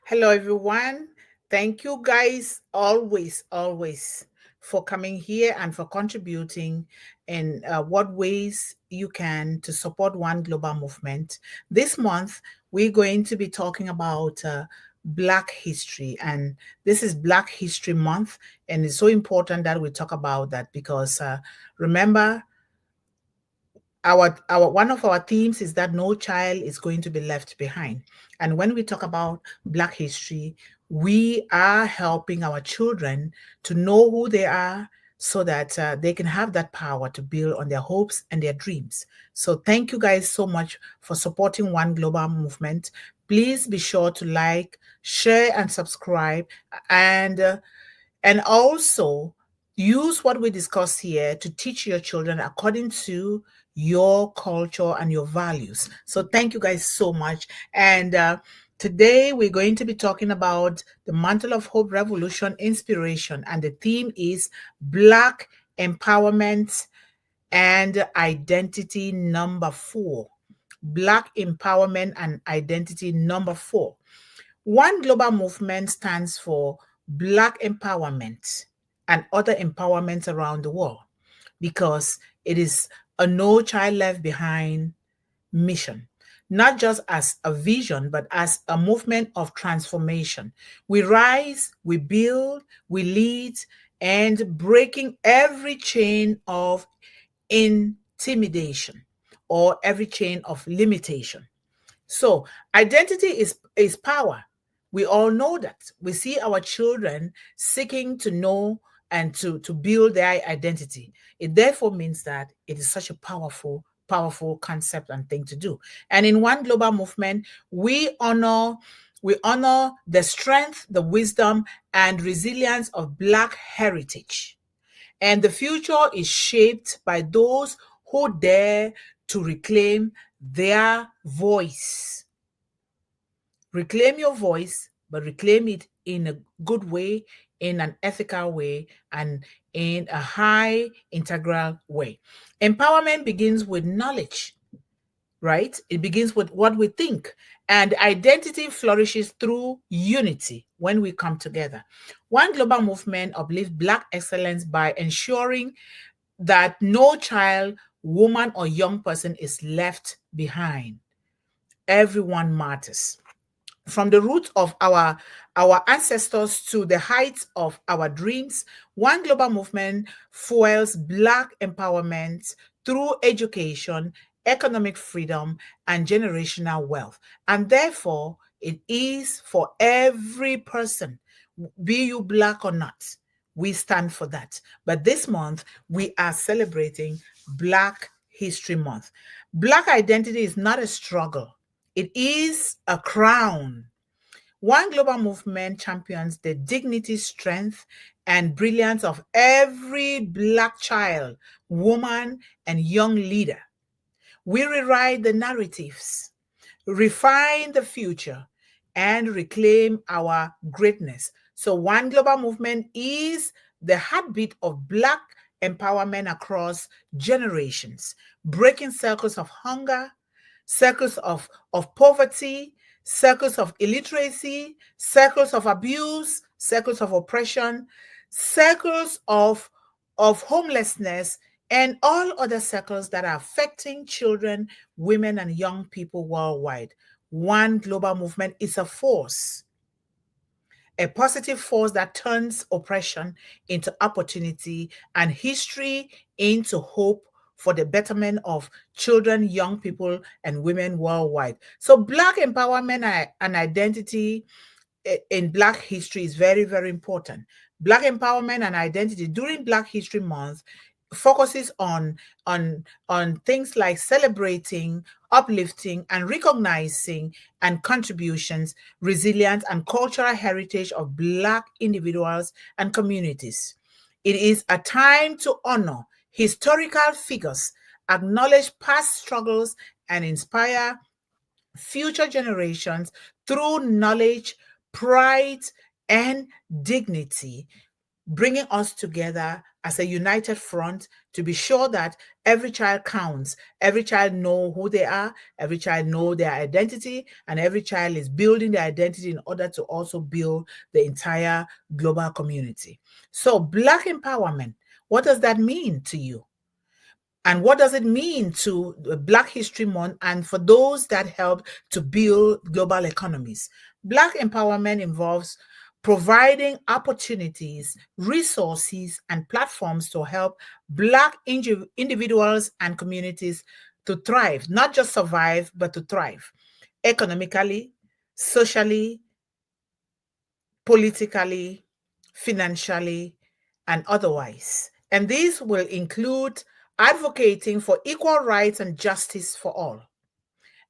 Hello, everyone. Thank you guys always for coming here and for contributing in what ways you can to support One Global Movement. This month, we're going to be talking about Black history, and this is Black History Month, and it's so important that we talk about that because remember, our one of our themes is that no child is going to be left behind. And when we talk about Black history, we are helping our children to know who they are so that they can have that power to build on their hopes and their dreams. So thank you guys so much for supporting One Global Movement. Please be sure to like, share, and subscribe, and uh, and also use what we discuss here to teach your children according to your culture and your values. So thank you guys so much. And today we're going to be talking about the Mantle of Hope Revolution Inspiration. And the theme is Black Empowerment and Identity number 4. Black Empowerment and Identity number 4. One Global Movement stands for Black empowerment and other empowerments around the world because it is a No Child Left Behind mission, not just as a vision, but as a movement of transformation. We rise, we build, we lead, and breaking every chain of intimidation or every chain of limitation. So identity is power. We all know that. We see our children seeking to know and to build their identity. It therefore means that it is such a powerful concept and thing to do. And in One Global Movement, we honor the strength, the wisdom, and resilience of Black heritage. And the future is shaped by those who dare to reclaim their voice. Reclaim your voice, but reclaim it in a good way, in an ethical way, and in a high integral way. Empowerment begins with knowledge, right? It begins with what we think. And identity flourishes through unity when we come together. One Global Movement uplifts Black excellence by ensuring that no child, woman, or young person is left behind. Everyone matters. From the roots of our ancestors to the heights of our dreams, One Global Movement fuels Black empowerment through education, economic freedom, and generational wealth. And therefore, it is for every person, be you Black or not. We stand for that. But this month, we are celebrating Black History Month. Black identity is not a struggle, it is a crown. One Global Movement champions the dignity, strength, and brilliance of every Black child, woman, and young leader. We rewrite the narratives, refine the future, and reclaim our greatness. So, One Global Movement is the heartbeat of Black empowerment across generations, breaking circles of hunger, circles of poverty, circles of illiteracy, circles of abuse, circles of oppression, circles of homelessness, and all other circles that are affecting children, women, and young people worldwide. One Global Movement is a force, a positive force that turns oppression into opportunity and history into hope for the betterment of children, young people, and women worldwide. So, Black empowerment and identity in Black history is very important. Black empowerment and identity during Black History Month focuses on things like celebrating, uplifting, and recognizing and contributions, resilience, and cultural heritage of Black individuals and communities. It is a time to honor historical figures, acknowledge past struggles, and inspire future generations through knowledge, pride, and dignity, bringing us together as a united front to be sure that every child counts, every child know who they are, every child know their identity, and every child is building their identity in order to also build the entire global community. So Black empowerment, what does that mean to you? And what does it mean to Black History Month and for those that help to build global economies? Black empowerment involves providing opportunities, resources, and platforms to help Black individuals and communities to thrive, not just survive, but to thrive economically, socially, politically, financially, and otherwise. And these will include advocating for equal rights and justice for all,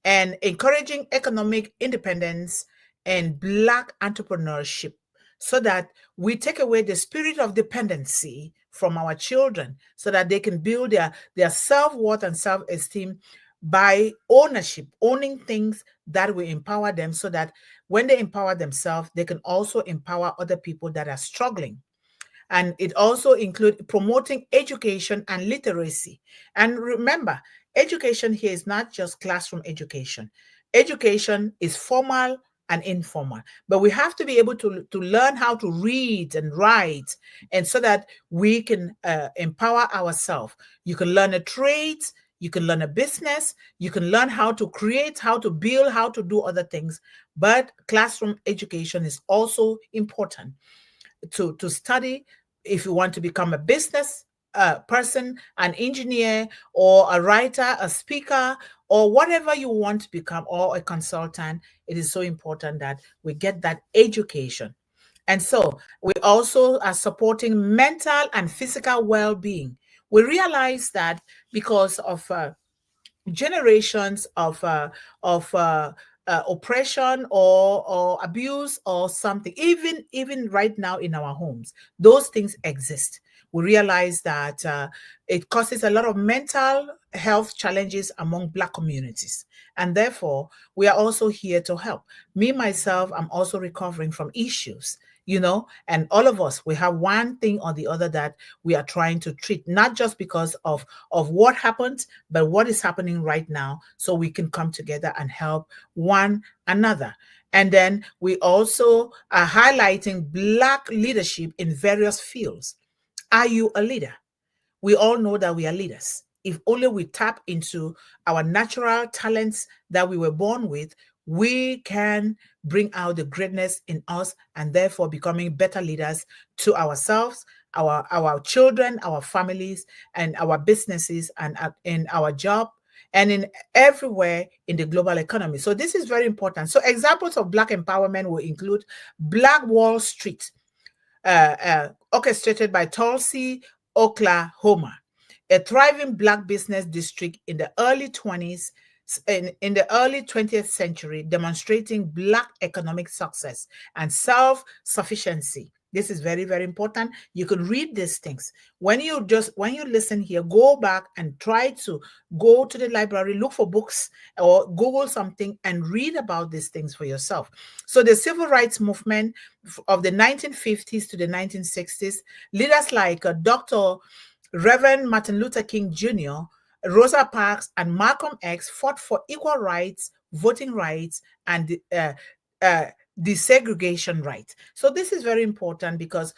and encouraging economic independence and Black entrepreneurship so that we take away the spirit of dependency from our children so that they can build their self-worth and self-esteem by ownership, owning things that will empower them so that when they empower themselves, they can also empower other people that are struggling. And it also includes promoting education and literacy. And remember, education here is not just classroom education. Education is formal and informal, but we have to be able to learn how to read and write, and so that we can empower ourselves. You can learn a trade, you can learn a business, you can learn how to create, how to build, how to do other things, but classroom education is also important to study if you want to become a business person, an engineer, or a writer, a speaker, or whatever you want to become, or a consultant. It is so important that we get that education. And so we also are supporting mental and physical well-being. We realize that because of generations of oppression or abuse or something, even right now in our homes, those things exist. We realize that it causes a lot of mental health challenges among Black communities, and therefore we are also here to help. Me myself, I'm also recovering from issues, and all of us, we have one thing or the other that we are trying to treat, not just because of what happened, but what is happening right now, so we can come together and help one another. And then we also are highlighting Black leadership in various fields. Are you a leader? We all know that we are leaders. If only we tap into our natural talents that we were born with, we can bring out the greatness in us and therefore becoming better leaders to ourselves, our children, our families, and our businesses, and in our job, and in everywhere in the global economy. So this is very important. So examples of Black empowerment will include Black Wall Street, orchestrated by Tulsa, Oklahoma, a thriving Black business district in the early 20s, in the early 20th century, demonstrating Black economic success and self-sufficiency. This is very, very important. You can read these things. When you listen here, go back and try to go to the library, look for books or Google something and read about these things for yourself. So the civil rights movement of the 1950s to the 1960s, leaders like Dr. Reverend Martin Luther King Jr., Rosa Parks, and Malcolm X fought for equal rights, voting rights, and desegregation rights. So this is very important because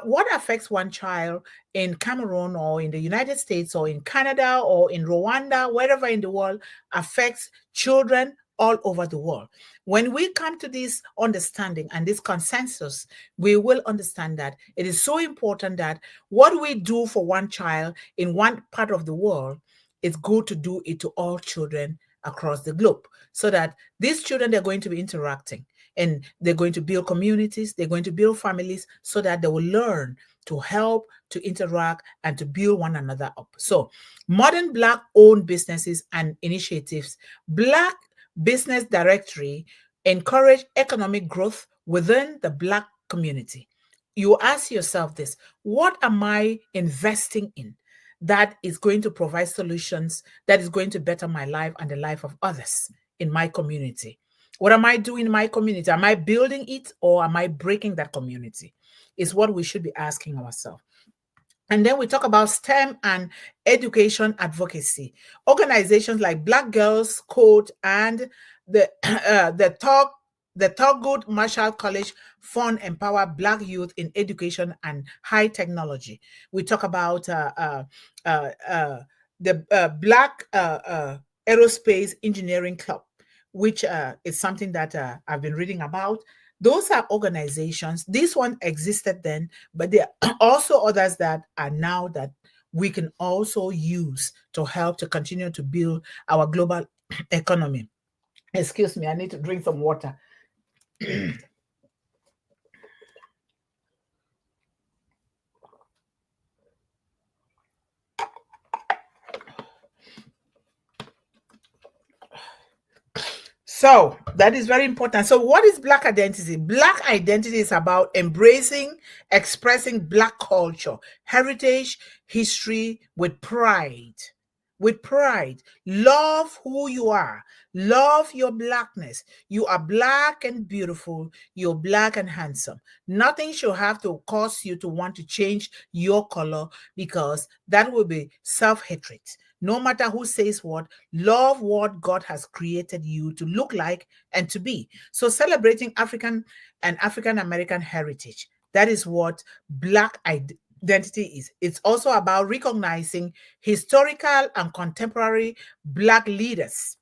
what affects one child in Cameroon or in the United States or in Canada or in Rwanda, wherever in the world, affects children all over the world. When we come to this understanding and this consensus, we will understand that it is so important that what we do for one child in one part of the world, it's good to do it to all children across the globe, so that these children, they're going to be interacting and they're going to build communities, they're going to build families, so that they will learn to help, to interact, and to build one another up. So modern Black-owned businesses and initiatives, Black Business Directory encourage economic growth within the Black community. You ask yourself this: what am I investing in that is going to provide solutions, that is going to better my life and the life of others in my community? What am I doing in my community? Am I building it, or am I breaking that community? Is what we should be asking ourselves. And then we talk about STEM and education advocacy. Organizations like Black Girls Code and the the Thurgood Marshall College Fund empower Black youth in education and high technology. We talk about uh, uh, the Black Aerospace Engineering Club, which is something that I've been reading about. Those are organizations. This one existed then, but there are also others that are now that we can also use to help to continue to build our global economy. Excuse me, I need to drink some water. So that is very important. So, what is Black identity? Black identity is about embracing, expressing Black culture, heritage, history with pride. With pride, love who you are, love your Blackness. You are Black and beautiful, you're Black and handsome. Nothing should have to cause you to want to change your color, because that will be self hatred. No matter who says what, love what God has created you to look like and to be. So, celebrating African and African American heritage, that is what Black identity is. It's also about recognizing historical and contemporary Black leaders.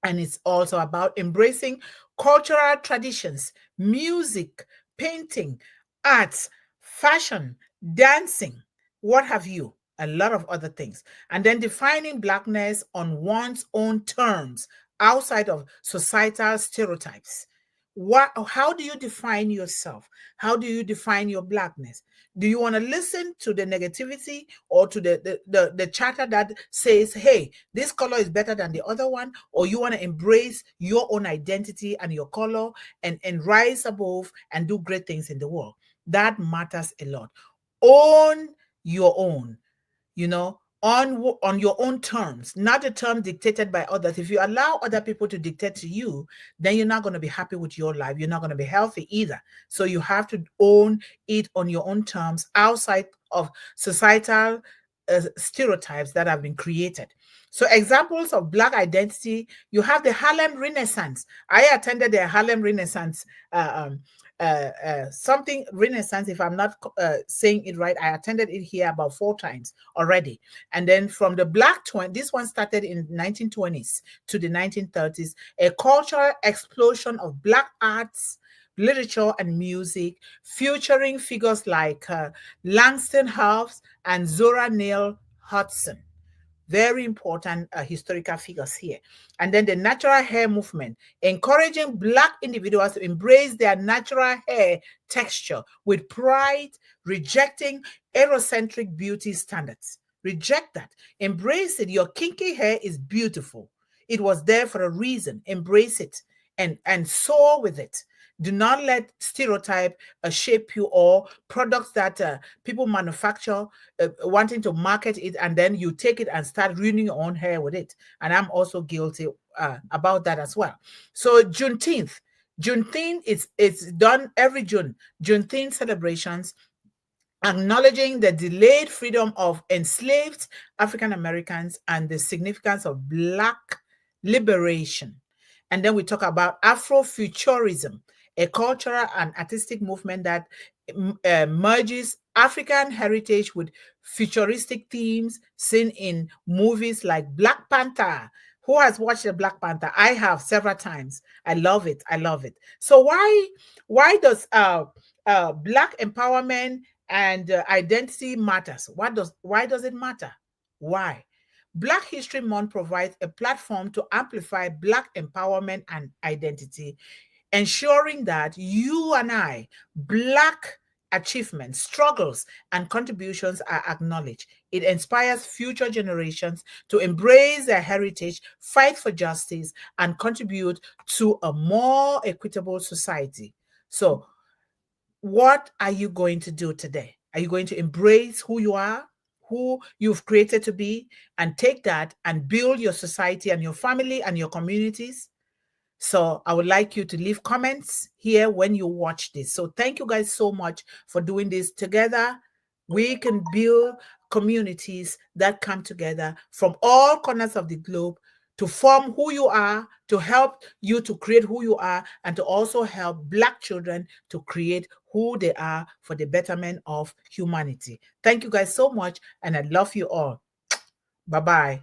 And it's also about embracing cultural traditions, music, painting, arts, fashion, dancing, what have you, a lot of other things. And then defining Blackness on one's own terms outside of societal stereotypes. How do you define yourself? How do you define your Blackness? Do you want to listen to the negativity, or to the chatter that says, hey, this color is better than the other one? Or you want to embrace your own identity and your color, and rise above and do great things in the world? That matters a lot. Own your own, on your own terms, not the term dictated by others. If you allow other people to dictate to you, then you're not going to be happy with your life. You're not going to be healthy either. So you have to own it on your own terms, outside of societal stereotypes that have been created. So, examples of Black identity: you have the Harlem Renaissance. I attended the Harlem Renaissance, something Renaissance, if I'm not saying it right. I attended it here about 4 times already. And then from the Black 20, this one started in 1920s to the 1930s, a cultural explosion of Black arts, literature, and music, featuring figures like Langston Hughes and Zora Neale Hudson. Very important historical figures here. And then the natural hair movement, encouraging Black individuals to embrace their natural hair texture with pride, rejecting Eurocentric beauty standards. Reject that. Embrace it. Your kinky hair is beautiful. It was there for a reason. Embrace it and soar with it. Do not let stereotype shape you, or products that people manufacture, wanting to market it, and then you take it and start ruining your own hair with it. And I'm also guilty about that as well. So Juneteenth. Juneteenth it's done every June. Juneteenth celebrations acknowledging the delayed freedom of enslaved African Americans and the significance of Black liberation. And then we talk about Afrofuturism, a cultural and artistic movement that merges African heritage with futuristic themes seen in movies like Black Panther. Who has watched the Black Panther? I have several times. I love it. I love it. So why does Black empowerment and identity matters? Why does it matter? Why? Black History Month provides a platform to amplify Black empowerment and identity, ensuring that you and I, Black achievements, struggles, and contributions are acknowledged. It inspires future generations to embrace their heritage, fight for justice, and contribute to a more equitable society. So, what are you going to do today? Are you going to embrace who you are, who you've created to be, and take that and build your society and your family and your communities? So I would like you to leave comments here when you watch this. So thank you guys so much for doing this together. we can build communities that come together from all corners of the globe to form who you are, to help you to create who you are, and to also help Black children to create who they are for the betterment of humanity. Thank you guys so much, and I love you all. Bye-bye.